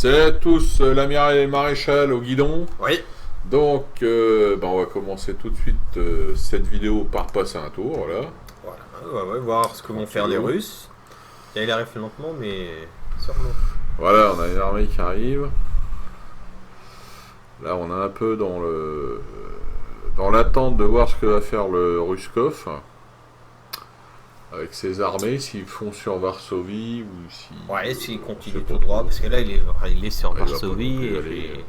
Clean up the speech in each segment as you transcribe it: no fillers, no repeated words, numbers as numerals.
Salut à tous, l'amiral et le maréchal au guidon. Oui. Donc, on va commencer tout de suite cette vidéo par passer un tour, voilà. Voilà, ouais, voir ce que vont faire les Russes. Il arrive lentement, mais sûrement. Voilà, on a une armée qui arrive. Là, on est un peu dans l'attente de voir ce que va faire le Ruskov avec ses armées, s'ils font sur Varsovie ou si. Ouais, s'il continue tout droit, parce que là, il est sur Varsovie. Il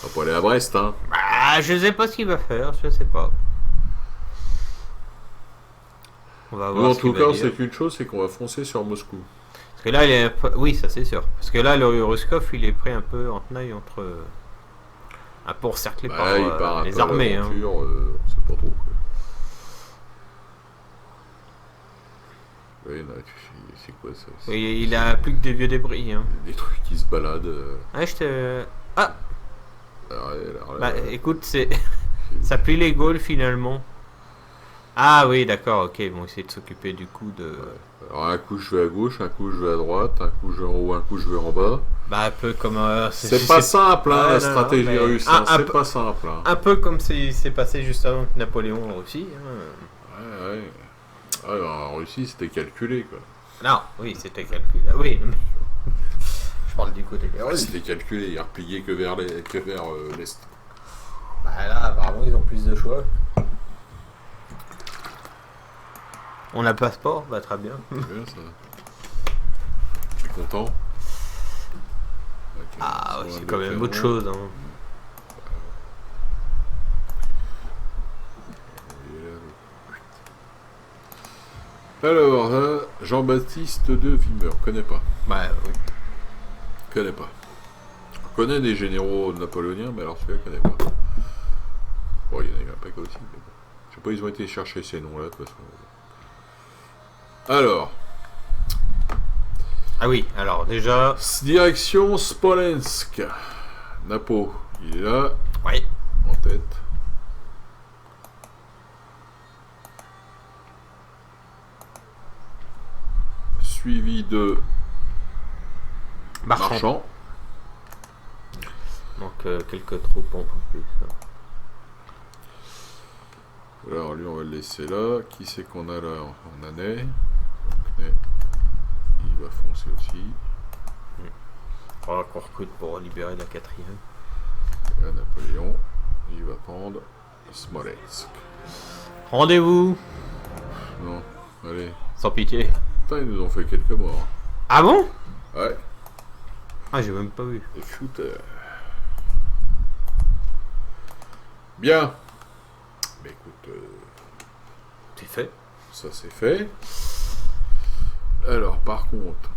va pas aller à Brest, hein. Bah, je sais pas ce qu'il va faire, je sais pas. On va voir. Nous, en tout cas, c'est qu'une chose, c'est qu'on va foncer sur Moscou. Parce que là, il est. Oui, ça c'est sûr. Parce que là, le Ruskov, il est pris un peu en tenaille entre. Un peu encerclé par les armées. Hein. On sait pas trop. Oui, c'est quoi ça? Oui, il a plus que des vieux débris. Hein. Des trucs qui se baladent. Ouais, je te. Ah! Bah, écoute, c'est. Ça plie les Gaules finalement. Ah oui, d'accord, ok, bon, essayer de s'occuper du coup de. Ouais. Alors, un coup je vais à gauche, un coup je vais à droite, un coup je vais en haut, un coup je vais en bas. Bah, un peu comme. C'est pas simple, hein, la stratégie russe, c'est pas simple. Hein. Un peu comme c'est passé juste avant que Napoléon en Russie. Hein. Ouais. En Russie, c'était calculé, quoi. Non, oui, c'était calculé. Ah, oui, mais... je parle du côté des Russes. C'était calculé, ils repliaient que vers l'Est. Bah là, apparemment, ils ont plus de choix. On a le passeport, bah très bien. C'est bien, ça. Tu es content? Ah, ouais, c'est quand même autre chose, hein. Alors, Jean-Baptiste de Wimmer, connais pas. Bah oui. Connais pas. On connaît des généraux napoléoniens, mais alors celui-là, connais pas. Bon, il y en a eu un paquet aussi, mais bon. Je sais pas, ils ont été chercher ces noms-là, de toute façon. Alors. Ah oui, alors déjà... Direction Smolensk. Napo, il est là. Oui. En tête. Suivi de Marchand. Donc quelques troupes en plus. Alors lui on va le laisser là. Qui c'est qu'on a là? On a Ney. Il va foncer aussi. On va qu'on recrute pour libérer la quatrième. Et là, Napoléon, il va prendre Smolensk. Rendez-vous. Non, allez. Sans pitié. Putain, ils nous ont fait quelques morts. Ah bon? Ouais. Ah, j'ai même pas vu. Les shooters. Bien. Mais écoute, C'est fait. ça c'est fait. Alors, par contre,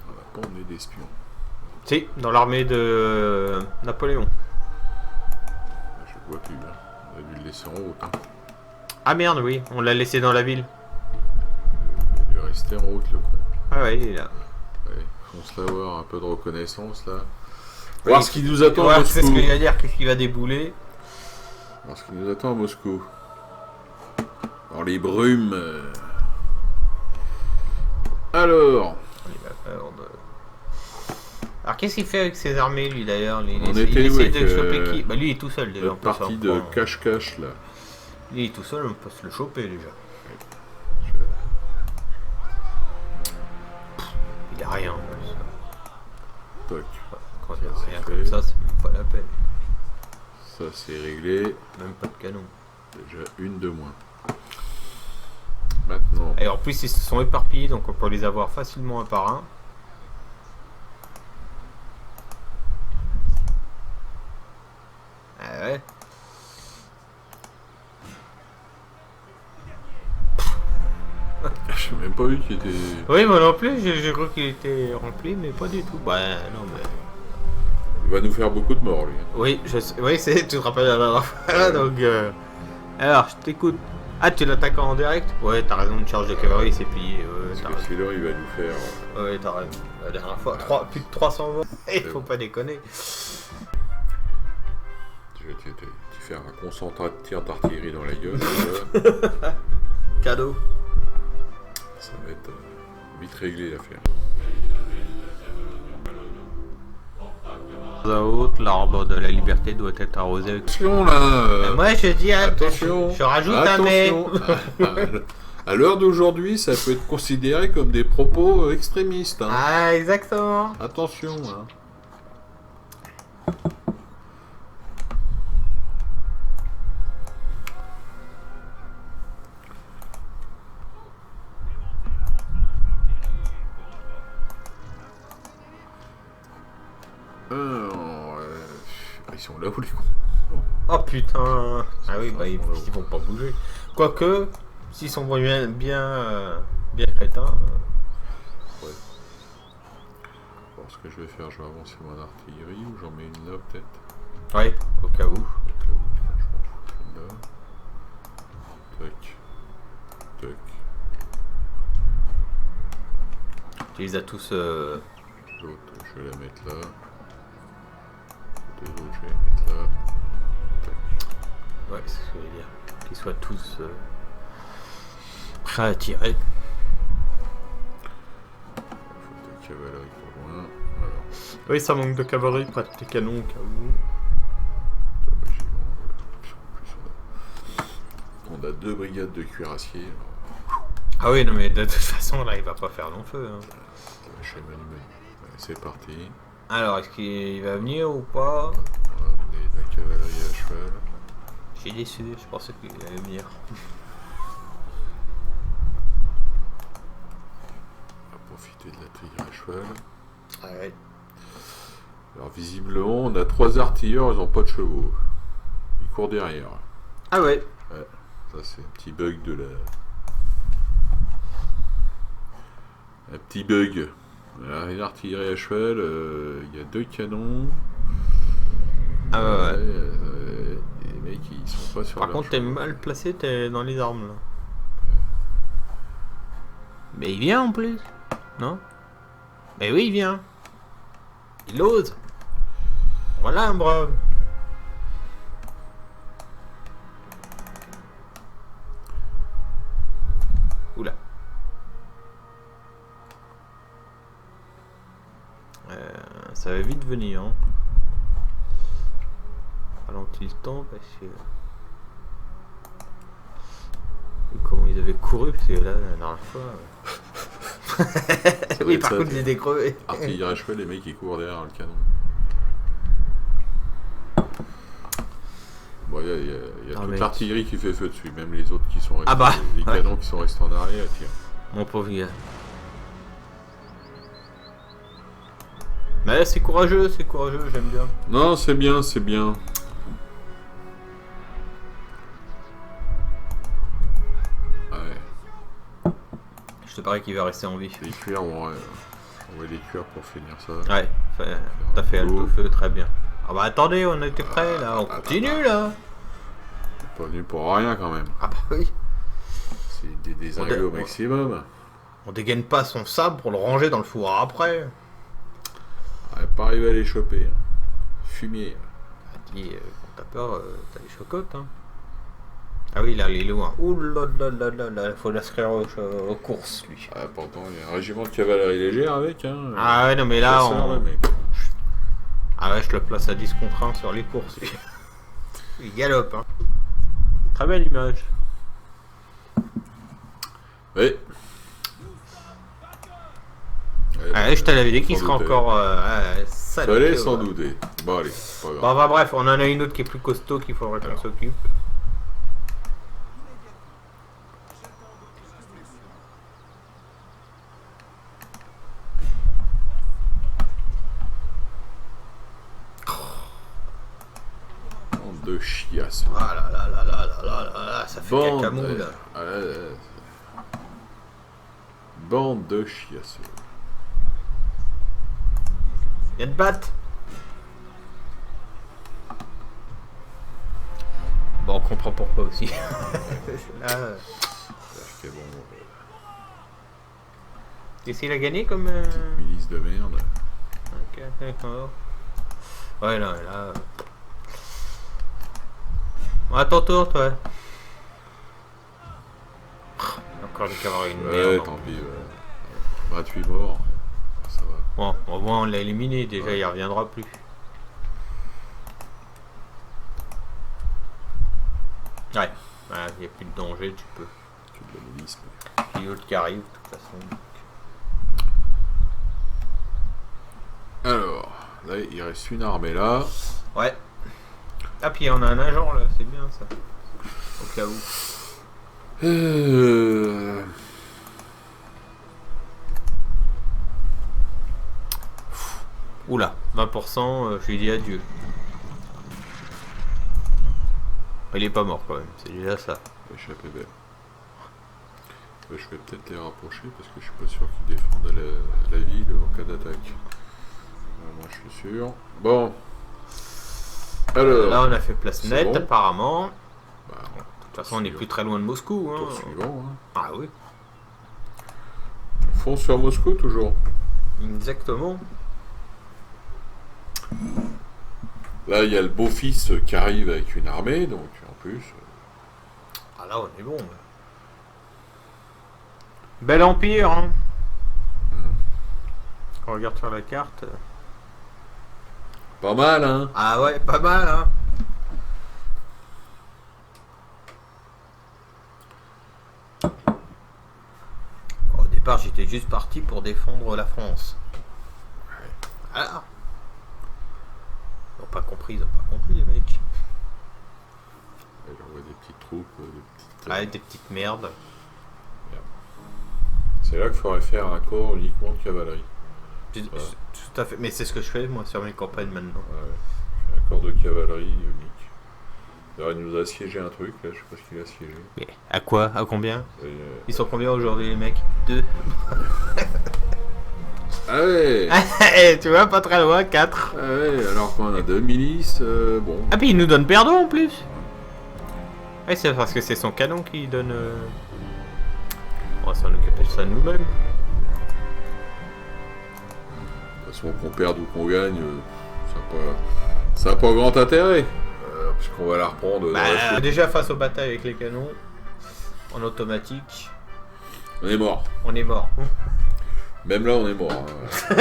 on n'a pas emmené d'espions. Si, dans l'armée de Napoléon. Je vois plus. Hein. On a dû le laisser en route. Hein. Ah merde, oui, on l'a laissé dans la ville. Il a dû rester en route, le con. Ah ouais, il est là. Allez, fonce là voir un peu de reconnaissance là. Oui, Voir ce qui nous attend à Moscou. C'est ce que je vais dire, qu'est-ce qui va débouler. Voir ce qui nous attend à Moscou. Dans les brumes. Alors. Alors qu'est-ce qu'il fait avec ses armées lui d'ailleurs? On était où avec de choper qui? Bah lui il est tout seul déjà. Notre partie de cache-cache là. Lui il est tout seul, on peut se le choper déjà. Il a rien en plus. Toc. Quand il y a rien comme ça, c'est même pas la peine. Ça c'est réglé. Même pas de canon. Déjà une de moins. Maintenant. Et en plus ils se sont éparpillés donc on peut les avoir facilement un par un. Ah ouais. J'ai même pas vu qu'il était. Oui, moi non plus, j'ai cru qu'il était rempli, mais pas du tout. Bah non, mais. Il va nous faire beaucoup de morts lui. Oui, oui, tu te rappelles la dernière fois. Donc, alors, je t'écoute. Ah, tu l'attaques en direct? Ouais, t'as raison, une charge de cavalerie, c'est plié. Ouais, parce que celui-là, il va nous faire. Ouais, t'as raison. La dernière fois, plus de 300 morts. Il faut pas déconner. Tu faire un concentrat de tir d'artillerie dans la gueule. Cadeau. Ça va être vite réglé l'affaire. autres, l'arbre de la liberté doit être arrosé avec... Attention là Moi je dis attention. je rajoute un mais. Attention. À l'heure d'aujourd'hui, ça peut être considéré comme des propos extrémistes. Hein. Ah exactement. Attention. Hein. Ils sont là où les cons. Oh putain. Ah oui, bah ils vont pas bouger. Quoique, s'ils sont bien crétins. Ouais. Alors, ce que je vais faire, je vais avancer mon artillerie ou j'en mets une là peut-être. Ouais, au cas où. Au cas où, je vais en foutre une là. Tac. Tac. Tu les as tous. L'autre, je vais la mettre là. Deux autres, je vais la mettre là. Tac. Ouais, c'est ce que je veux dire. Qu'ils soient tous prêts à tirer. Faut de cavalerie pour loin. Alors, Oui, ça manque de cavalerie, près des canons au cas où. deux régiments, voilà. En plus, on a deux brigades de cuirassiers. Ah oui, non mais de toute façon, là, il va pas faire long feu. Hein. C'est parti. Alors, est-ce qu'il va venir ou pas? Voilà, vous avez de la cavalerie à cheval. J'ai déçu, je pensais qu'il allait venir. On va profiter de l'artillerie à cheval. Ah ouais. Alors visiblement, on a trois artilleurs, ils n'ont pas de chevaux. Ils courent derrière. Ah ouais. Ouais, ça c'est un petit bug de la... Un petit bug. Alors, une artillerie à cheval, il y a deux canons. Ah ouais. Les mecs, ils sont pas sur Par leur contre, t'es cheval. mal placé, t'es dans les armes là. Mais il vient en plus. Non? Mais oui, il vient. Il ose. Voilà un brave. Oula. Ça va vite venir. Hein. Ralentis le temps parce que... Et comment ils avaient couru parce que là, la dernière fois... oui, par contre, j'ai décrevé. Artillerie à cheval, les mecs ils courent derrière le canon. Bon, il y a toute l'artillerie qui fait feu dessus, même les autres qui sont restés, Ah bah, les canons qui sont restés en arrière, tirent. Mon pauvre gars. Mais c'est courageux, j'aime bien. Non, c'est bien, c'est bien. Ouais, Je te parie qu'il va rester en vie. les cuirs, on va les cuirs pour finir ça. Ouais, t'as fait alto feu, très bien. Ah bah attendez, on était prêts là, on continue là. On est pas venu pour rien quand même. Ah bah oui. C'est des désingués au maximum. On dégaine pas son sabre pour le ranger dans le four après. On n'est pas arrivé à les choper. Hein. Fumier. Dis, quand t'as peur, t'as les chocottes. Hein. Ah oui, là, il est loin. Ouh là là là là là, il faut l'inscrire aux courses, lui. Ah, pourtant, il y a un régiment de cavalerie légère avec. Hein. Ah ouais, non, mais là, Chasseur, mec. Ah ouais, je le place à 10 contre 1 sur les courses, lui. Il galope, hein. Très belle image. Oui. Ouais, je te l'avais dit qu'il sera encore... Fallait sans douter. Bon, allez, pas grave. Bon, enfin bref, on en a une autre qui est plus costaud qu'il faudrait qu'on s'occupe. Bande de chiasses. Ah là là là là là là là là, ça fait cacamou là. Bande de chiasses. Viens te battre. Bon, on comprend pourquoi aussi. Là, C'est bon. qu'est-ce qu'il a gagné comme... Petite milice de merde. Ok, d'accord. Ouais, non, là... Bon, à ton tour, toi. Encore des cavaleries de Ouais, merde. tant pis. 28 morts. Ça va. Bon, au moins on l'a éliminé, déjà il reviendra plus. Ouais. Il n'y a plus de danger, tu peux. Que de la milice. Puis l'autre qui arrive, de toute façon. Alors, là, il reste une armée là. Ouais. Ah, puis on a un agent là, c'est bien ça. Au cas où. Oula, 20%, je lui dis adieu. Il est pas mort quand même, c'est déjà ça. Échappé belle. Je vais peut-être les rapprocher parce que je suis pas sûr qu'ils défendent la ville en cas d'attaque. Moi je suis sûr. Bon. Alors. Là on a fait place nette bon. apparemment. Bah, De toute façon on n'est plus très loin de Moscou. Hein. tour suivant. Hein. Ah oui. On fonce sur Moscou toujours. Exactement. Là il y a le beau-fils qui arrive avec une armée, donc en plus. Ah là on est bon. Bel empire hein. On regarde sur la carte. Pas mal hein. Ah ouais, pas mal hein. Au départ j'étais juste parti pour défendre la France. Ah. Ils ont pas compris les mecs. Il envoie des petites troupes, des petites. Ouais, des petites merdes. C'est là qu'il faudrait faire un corps uniquement de cavalerie. Tout à fait. Mais c'est ce que je fais moi sur mes campagnes maintenant. Ouais. Un corps de cavalerie unique. D'ailleurs, il nous a assiégé un truc, là, je sais pas ce qu'il a assiégé. Mais à quoi? À combien? Et, Ils sont combien aujourd'hui les mecs? 2. Ah ouais. Tu vois, pas très loin, 4. Ah ouais, alors qu'on a 2 milices, bon. Ah puis il nous donne perdant en plus. Ouais, c'est parce que c'est son canon qui donne... On va s'en occuper de ça nous-mêmes. De toute façon, qu'on perde ou qu'on gagne, ça n'a pas grand intérêt. Puisqu'on va la reprendre dans la chute. Déjà face aux batailles avec les canons, en automatique, On est mort. on est mort. Même là, on est mort. Hein.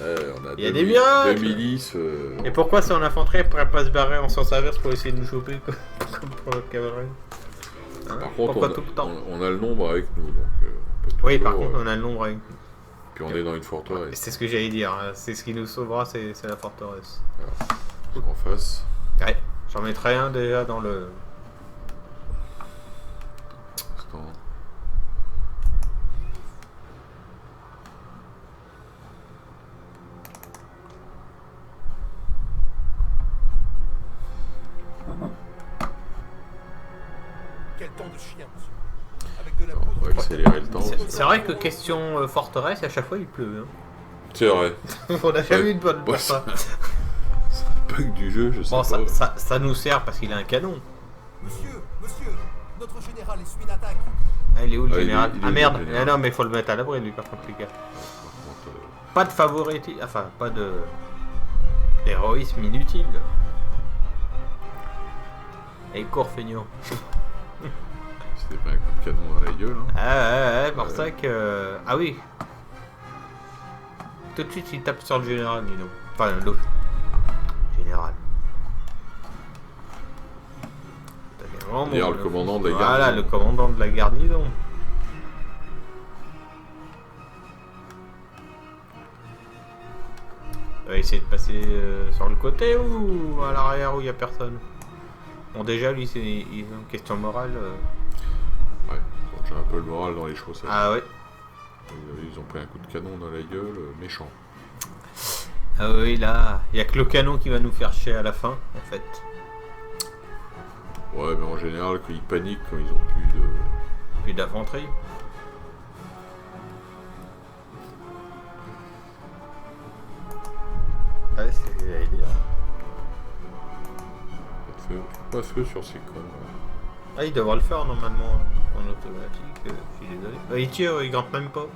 On a Il y a des miracles. 2 milices. Et pourquoi c'est en infanterie, elle pourrait pas se barrer en sens inverse pour essayer de nous choper comme pour la cavalerie? Hein? Par contre, Pourquoi tout le temps? on a le nombre avec nous, donc on peut Oui, par toujours, contre, on a le nombre avec nous. Puis on est dans une forteresse. C'est ce que j'allais dire, hein. C'est ce qui nous sauvera, c'est la forteresse. En face. Ouais, j'en mettrai un déjà dans le... Instant. Quel temps de chien, monsieur. Avec de la Alors, on poudre. va accélérer le temps. C'est vrai que question forteresse, à chaque fois il pleut. Hein. C'est vrai. On a jamais eu de bonne pour Ouais, ça. C'est un bug du jeu, je sais Bon, pas. ça nous sert parce qu'il a un canon. Monsieur, notre général essuie une attaque. Ah, il est où le Ah, il est- général? il est Ah où, merde, le général? ah, non mais il faut le mettre à l'abri lui par contre les gars. Par contre, Pas de favoritisme, enfin pas de... Héroïsme inutile. Et court feignant. c'était pas un coup de canon dans la gueule. Hein. Ouais, pour ça que... Ah oui. Tout de suite il tape sur le général, dis donc. Enfin l'autre. Général. Dire le commandant de la Voilà, garnison. le commandant de la garnison. On va essayer de passer sur le côté ou à l'arrière où il n'y a personne. Bon déjà lui c'est une question morale. Ouais, j'ai un peu le moral dans les chaussettes. Ah ouais. Ils ont pris un coup de canon dans la gueule, méchant. Ah oui là, il n'y a que le canon qui va nous faire chier à la fin en fait. Ouais, mais en général, ils paniquent quand ils ont plus de... Plus d'infanterie. Ouais, c'est ce que j'allais dire. Pas de feu sur ces cons. Ah, il devrait le faire normalement en automatique, je suis désolé. Bah, il tire, il grimpe même pas.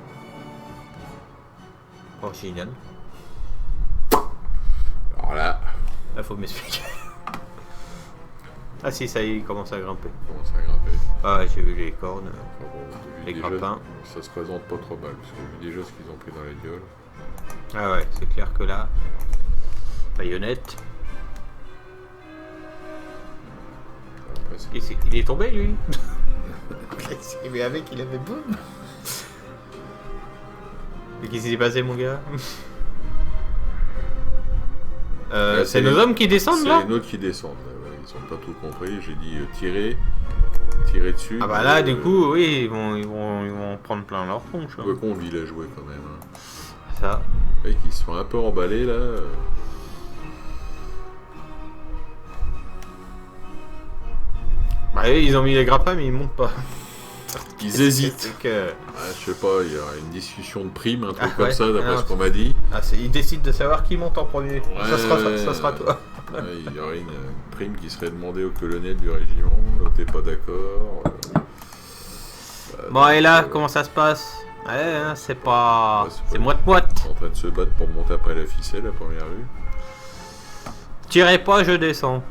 Oh, génial. Alors là, Là, faut m'expliquer. Ah si, ça y est, il commence à grimper. il commence à grimper. Ah ouais, j'ai vu les cornes. Enfin bon, vu Les déjà, grappins. ça se présente pas trop mal, parce que vu déjà ce qu'ils ont pris dans la gueule. Ah ouais, c'est clair que là... Baïonnette. Ouais, c'est- Il est tombé, lui. Mais avec, il avait boum. Mais qu'est-ce qui s'est passé, mon gars? Là, C'est nos hommes qui descendent, C'est là? les nôtres qui descendent. Là, ouais. Ils ont pas tout compris. J'ai dit tirer dessus. Ah bah là, du coup, oui, ils vont prendre plein leur tronche. Je vois qu'on villageois quand même. Hein. Ça. Ouais, qui se font un peu emballer là. Bah oui, ils ont mis les grappins, mais ils montent pas. Ils hésitent. C'est que... Ah, je sais pas, il y aura une discussion de prime, un truc Ah, comme ouais. ça, d'après Non, ce qu'on m'a dit. Ah, ils décident de savoir qui monte en premier. Ça sera toi. Ouais, il y aurait une prime qui serait demandée au colonel du régiment. L'autre n'est pas d'accord. Bon, et là, comment ça se passe? Ouais, hein, c'est pas... Ouais, c'est pas- moite-moite. Ils sont en train de se battre pour monter après la ficelle à première vue. Tirez pas, je descends.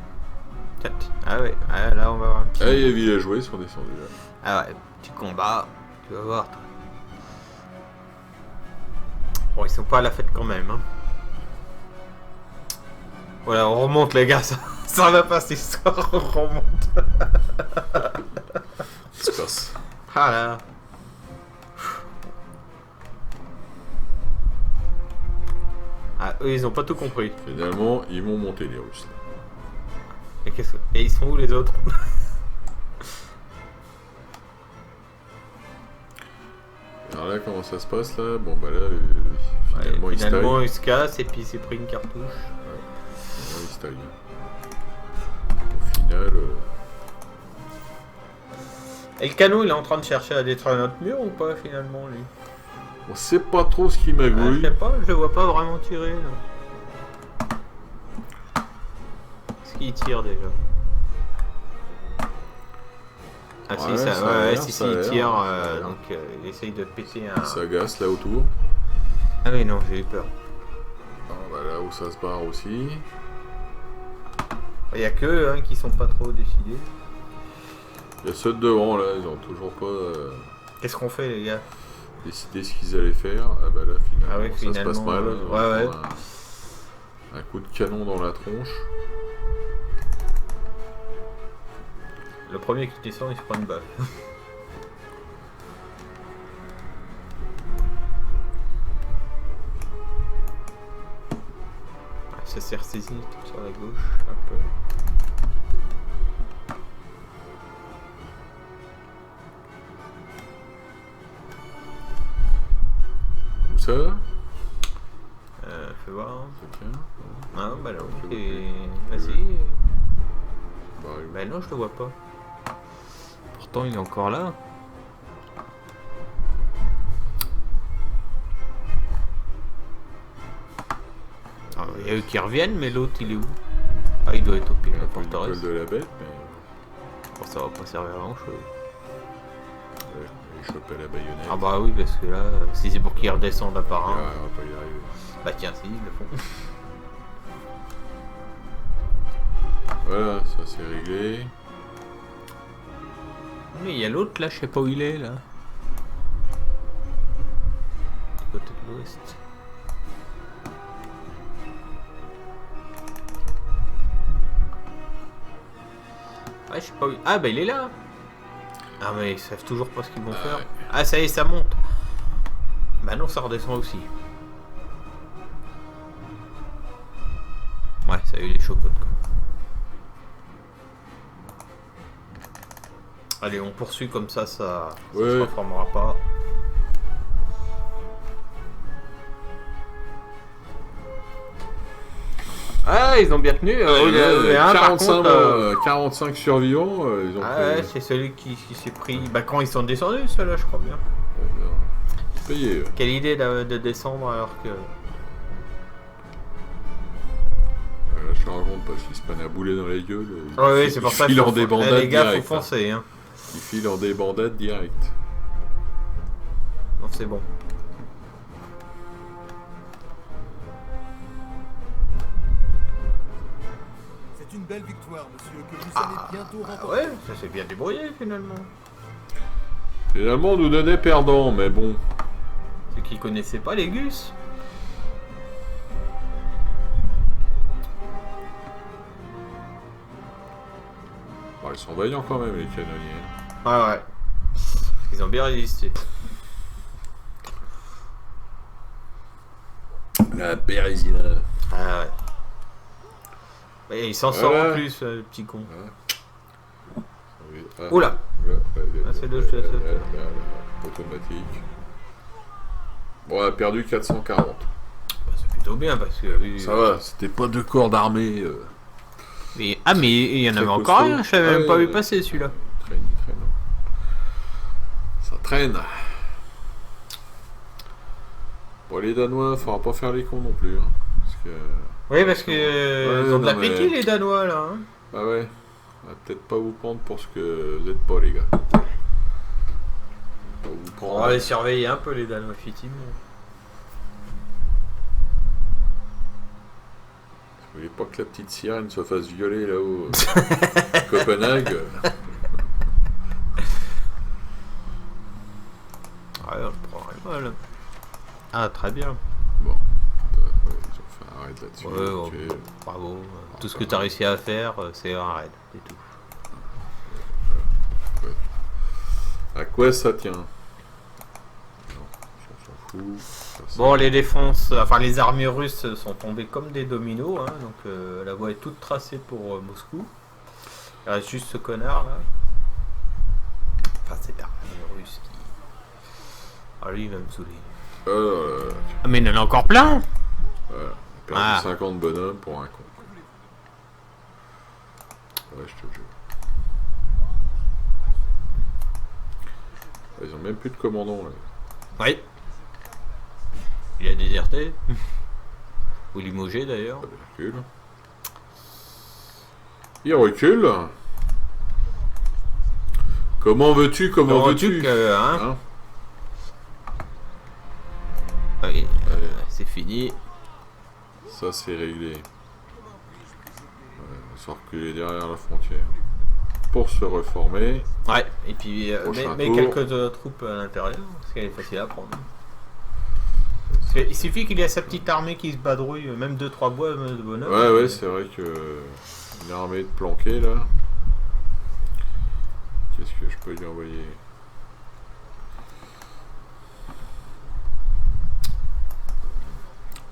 Ah ouais, ah, là on va voir un petit... Ah, et les villageois ils sont descendus là. Ah ouais, petit combat, tu vas voir. Toi. Bon, ils sont pas à la fête quand même. Hein. Voilà, on remonte les gars, ça va pas cette histoire, on remonte. Ça se passe. Ah là. Ah, eux ils ont pas tout compris. Finalement, ils vont monter les Russes. Là. Et ils sont où les autres? Alors là, comment ça se passe là? Bon bah là, finalement, Ouais, ils se taillent. il se casse et puis il s'est pris une cartouche. Ouais, ils se taillent. Au final, Et le canon il est en train de chercher à détruire notre mur ou pas finalement lui? on sait pas trop ce qui Ah, je magouille. sais pas, je le vois pas vraiment tirer là. Est-ce qu'il tire déjà? Ah Ouais, si, ça a ouais, l'air, si, ça a il l'air, tire, ça a l'air. donc il essaye de péter un... Ils s'agacent là autour. Ah oui non, j'ai eu peur. Ah, bah, là où ça se barre aussi. Il y a que eux hein, qui sont pas trop décidés. Il y a ceux de devant là, ils ont toujours pas Qu'est-ce qu'on fait les gars? décidé ce qu'ils allaient faire. Ah bah là finalement, Ah ouais, ça se passe finalement, mal. ouais, Ils vont ouais. prendre un coup de canon dans la tronche. Le premier qui descend il se prend une balle. Ça s'est ressaisi sur la gauche un peu. Où ça? Fais voir. Ok. Ah bah non, Ok, et... ok. Vas-y. Bah, Bah non, je le vois pas. Pourtant, il est encore là. Ah, il y a eux qui reviennent, mais l'autre, il est où? Ah, il doit être au pied de il y a la un peu une forteresse. colle de la bête, mais Bon, ça va pas servir à grand chose. ouais, il chopait la baïonnette. Ah bah oui, parce que là, si c'est pour qu'ils redescendent à part Ah, un, on va pas y arriver. bah tiens, si, ils le font. Voilà, ça c'est réglé. Mais il y a l'autre là, je sais pas où il est là. Du côté de l'ouest. Ouais, je sais pas où. Ah bah il est là. Ah mais ils savent toujours pas ce qu'ils vont faire. ouais. Ah ça y est, ça monte. Bah non, ça redescend aussi. Ouais, ça a eu les chocottes quoi. Allez, on poursuit comme ça se Ouais. reformera pas. Ah, ils ont bien tenu. Il y a un, par 45, contre, 45 survivants, ils ont ah pris- ouais, c'est celui qui s'est pris. Bah, quand ils sont descendus, ceux-là, je crois bien. payé. Quelle idée de descendre alors que. Là, je te raconte parce qu'ils se prennent à bouler dans les gueules. Ouais, c'est pour ça qu'il qu'il en débandade les gars, direct. faut foncer. Hein. Il file en débandade direct. Non, c'est bon. C'est une belle victoire, monsieur, que vous Ah, allez bientôt remporter. ouais, ça s'est bien débrouillé finalement. Finalement, on nous donnait perdant, mais bon. Ceux qui connaissaient pas les Gus. Bon, ils sont vaillants quand même, les canonniers. Ouais. Ils ont bien résisté. La Bérésina. Ah ouais. Et il s'en sort en plus, le petit con. Oui. Ah, Oula. C'est le jeu, automatique. Bon, on a perdu 440. Bah, c'est plutôt bien parce que... Ça va, c'était pas 2 corps d'armée. Mais il y en avait encore costaud. un, je l'avais même pas vu passer celui-là. Il traîne. Ça traîne. Bon, les Danois, faudra pas faire les cons non plus. Hein, parce que... Oui, parce que ils ont de non, l'appétit mais- les Danois là. Hein. Ah ouais. On va peut-être pas vous prendre pour ce que vous êtes pas, les gars. Pas vous prendre. On va les surveiller un peu les Danois, effectivement. Vous voulez pas que la petite sirène se fasse violer là-haut à Copenhague. Ouais, on le prend mal. Ah, très bien. Bon. Ouais, ils ont fait un raid là-dessus. Ouais, ok. bravo. Tout ce que tu as réussi à faire, c'est un raid, c'est tout. À quoi ça tient? Non, on s'en fout. Ça, c'est- Bon, les défenses, enfin les armées russes sont tombées comme des dominos, hein, donc la voie est toute tracée pour Moscou. Il reste juste ce connard là. Enfin, c'est l'armée russe qui. Ah, lui, il va me saouler. Ah, mais il en a encore plein! Voilà. On a perdu 50 bonhommes pour un con. Ouais, je te jure. Ils ont même plus de commandant là. Oui. Il a déserté. Ou limogé d'ailleurs. Il recule. Il recule. Comment veux-tu? Comment veux-tu? Hein oui, Allez. c'est fini. Ça c'est réglé. On s'est reculé derrière la frontière. Pour se reformer. Ouais, et puis Prochain mais tour. quelques troupes à l'intérieur, parce qu'elle est facile à prendre. Il suffit qu'il y ait sa petite armée qui se badrouille, même 2-3 bois de bonhomme. Ouais, c'est vrai que une armée de planqués là. Qu'est-ce que je peux lui envoyer?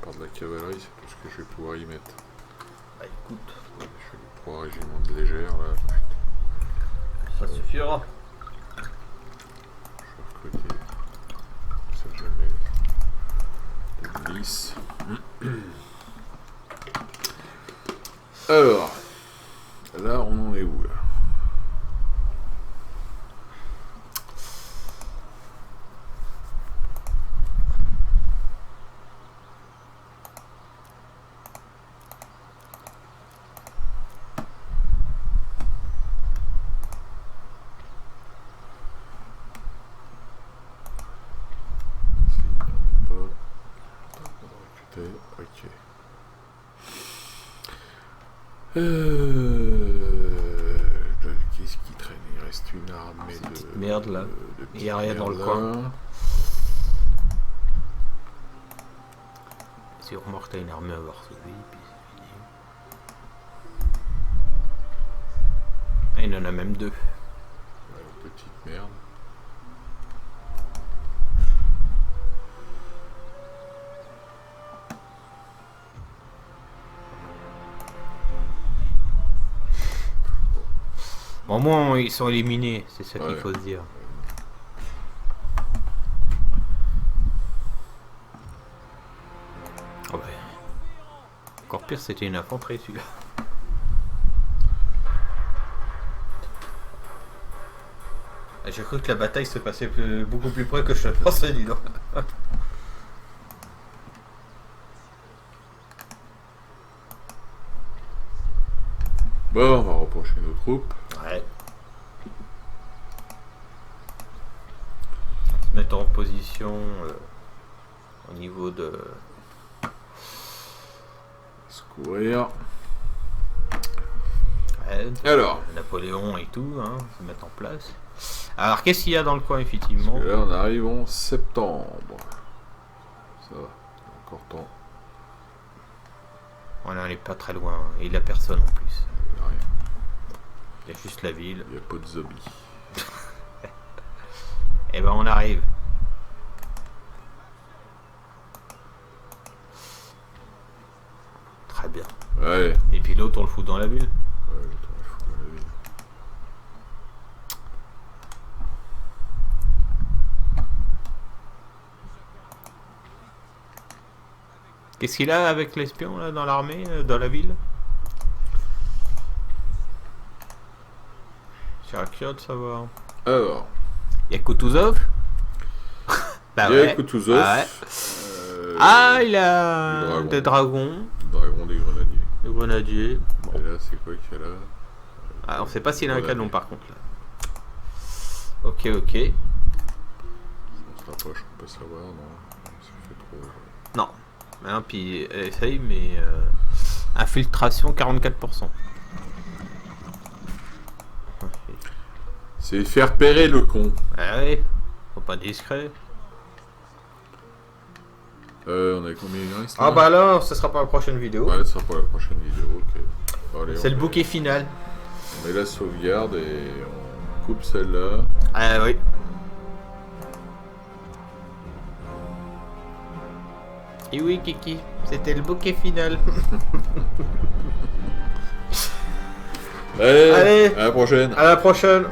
Par de la cavalerie, c'est tout ce que je vais pouvoir y mettre. Bah écoute, Je fais les 3 régiments de légère là. ça suffira. Je vais recruter. Ça jamais. De milice. Alors, là on en est où là? Ok. Qu'est-ce qui traîne? Il reste une armée Ces de petites merdes, là. de Il y a rien dans le petites coin. merdes, là. Si on remarque, t'as une armée à Varsovie, puis c'est fini. Ah, il en a même 2. Ouais, petite merde. Bon, au moins, ils sont éliminés, c'est ça qu'il Ouais. faut se dire. Oh ouais. Encore pire, c'était une infanterie celui-là. Ah, j'ai cru que la bataille se passait beaucoup plus près que je le pensais, dis donc. Bon, on va reprocher nos troupes. Ouais. Se mettre en position au niveau de. Se couvrir. Ouais, Alors. Napoléon et tout, hein, se mettre en place. Alors, qu'est-ce qu'il y a dans le coin, effectivement? Parce que là, on arrive en septembre. Ça va, encore temps. On n'en est pas très loin, et il n'y a personne en plus. Il y a rien. Il y a juste la ville. Il n'y a pas de zombies. Et ben on arrive. Très bien. Ouais. Et puis l'autre on le fout dans la ville. Ouais, attends, il faut dans la ville. Qu'est-ce qu'il a avec l'espion là dans l'armée, dans la ville? C'est curieux de savoir. Alors, Il y a Kutuzov. Bah il y a ouais. Kutuzov. Ah ouais. Ah, Il a le dragon. des dragons, Dragon des grenadiers. des grenadiers. Bon. Et là, c'est quoi qu'il y a là? Ah, on sait pas s'il a un Grenadier. canon par contre là. Ok, ok. On se rapproche, on peut savoir, non? Ça fait trop... Non. Hein, puis essaye, mais infiltration 44%. C'est faire pérer le con. Ah ouais, faut pas discret. On a combien il reste? Ah bah là, ce sera pour la prochaine vidéo. Ouais, ça sera pour la prochaine vidéo, ok. Bon, allez, C'est on le met- bouquet final. On met la sauvegarde et on coupe celle-là. Ah oui. Et oui, Kiki, c'était le bouquet final. Allez, Allez. à la prochaine. À la prochaine.